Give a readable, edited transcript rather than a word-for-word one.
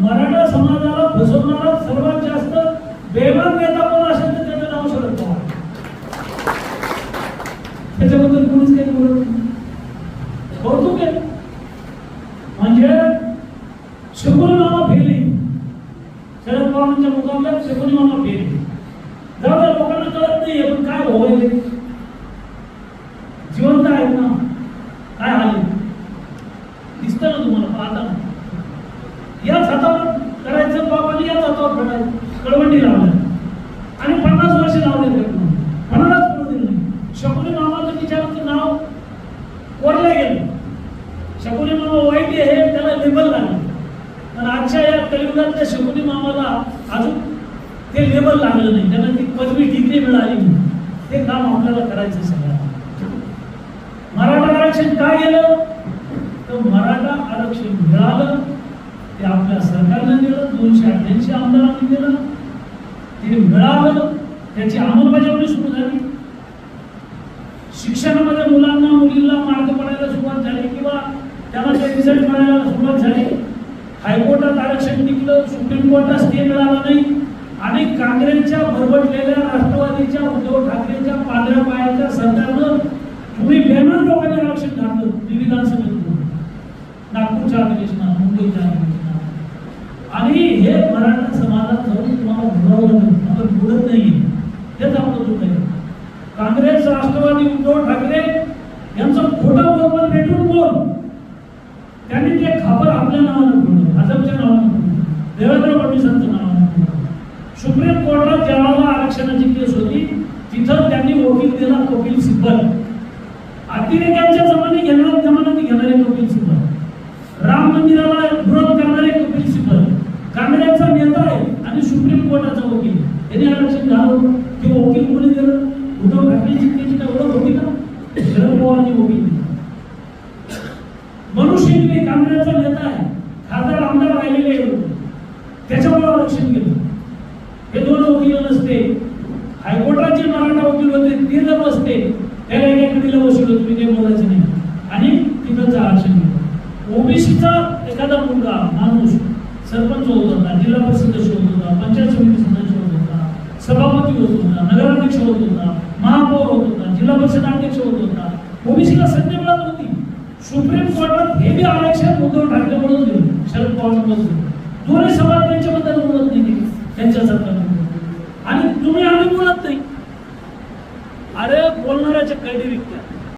मराठा समाजाला फसवणारा सर्वात जास्त बेमान नेता कोण असेल तर त्याचं नाव शरद पवार. त्याच्याबद्दल कोणीच काही बोलत नाही. कौतुक आहे. म्हणजे शकुनी मामा फेली, शरद पवारांच्या मुकाबल्यात शकुनी मामा फेली. जाऊ द्या, लोकांना कळत नाहीये पण काय व्हायले, जिवंत आहेत ना, काय आले दिसतं ना तुम्हाला, पाहता ना. याच हातावर करायचं बाबांनी, याच हातावर फेडायचं, कळवंडी लावल्या आणि 50 वर्ष लावले. कोणालाच कळू दिलं नाही. शकुनी मामाचं विचाराचं नाव कोरलं गेलं. शकुनी मामा वाईट आहे त्याला लेबल लागलं. पण आजच्या या कलियुगातल्या शकुनी मामाला अजून ते लेबल लागलं नाही, त्यांना ती पदवी डिग्री मिळाली नाही. ते काम आपल्याला करायचं सगळं. मराठा आरक्षण काय गेलं तर मराठा आरक्षण मिळालं ते आपल्या सरकारने दिलं, 288 आमदारांनी दिलं, ते मिळालं, त्याची अंमलबजावणी सुरू झाली. शिक्षणामध्ये मुलांना मुलींना मार्ग पडायला सुरुवात झाली किंवा त्यांना ते रिझल्ट मिळायला सुरुवात झाली. हायकोर्टात आरक्षण टिकलं, सुप्रीम कोर्टात स्टे मिळाला नाही आणि काँग्रेसच्या भरभटलेल्या राष्ट्रवादीच्या उद्धव ठाकरेच्या पांढऱ्या पायाच्या सरकारनं तुम्ही बेमान लोकांनी आरक्षण घातलं. विधानसभेत नागपूरच्या अधिवेशनात, मुंबईच्या अधिवेशनात. आणि हे मराठा समाजात जाऊन तुम्हाला बोलावलं नाही, आपण बोलत नाही, हेच आपलं दुःख आहे. काँग्रेस राष्ट्रवादी उद्धव ठाकरे यांचं खोटं बोलणं भेटून बोल त्यांनी ते खापर आपल्या नावानं ठेवलं, भाजपच्या नावानं ठेवलं, देवेंद्र फडणवीसांच्या नावानं ठेवलं. सुप्रीम कोर्टात ज्यावेळेला आरक्षणाची केस होती तिथं त्यांनी वकील दिला कपिल सिब्बल. अतिरेक्यांच्या जमाने घेणारे कपिल सिब्बल, राम मंदिराला विरोध करणारे कपिल सिब्बल, काँग्रेसचा नेता आहे आणि सुप्रीम कोर्टाचा वकील. त्यांनी आरक्षण झालं. ते वकील कोणी दिलं? उद्धव ठाकरेची त्याची काय ओळख होती का? शरद पवारांनी वकील दिलं. मनुष्य काँग्रेसचा नेता आहे, खासदार आमदार राहिलेले त्याच्यामुळे आरक्षण गेलं. हे दोन वकील नसते, हायकोर्टाचे मराठा वकील होते, ते जर नसते त्याला एका कडीला बसवलं, तुम्ही काही बोलायचं नाही आणि तिथंच आरक्षण गेलं. ओबीसीचा एखादा मुलगा माणूस सरपंच होत होता, जिल्हा परिषद सदस्य होत होता, पंचायत समिती सदस्य होत होता, सभापती होत होता, नगराध्यक्ष होत होता, महापौर होत होता, जिल्हा परिषद अध्यक्ष होत होता. ओबीसीला संधी मिळत होती. सुप्रीम कोर्टात हे बी आरक्षण उद्धव ठाकरे म्हणून दिलं, शरद पवार म्हणून दिलं. दोन्ही समाज त्यांच्याबद्दल बोलत नाही त्यांच्या सरकारने आणि तुम्ही आम्ही बोलत नाही. अरे बोलणाऱ्याच्या कैदी विकत्या.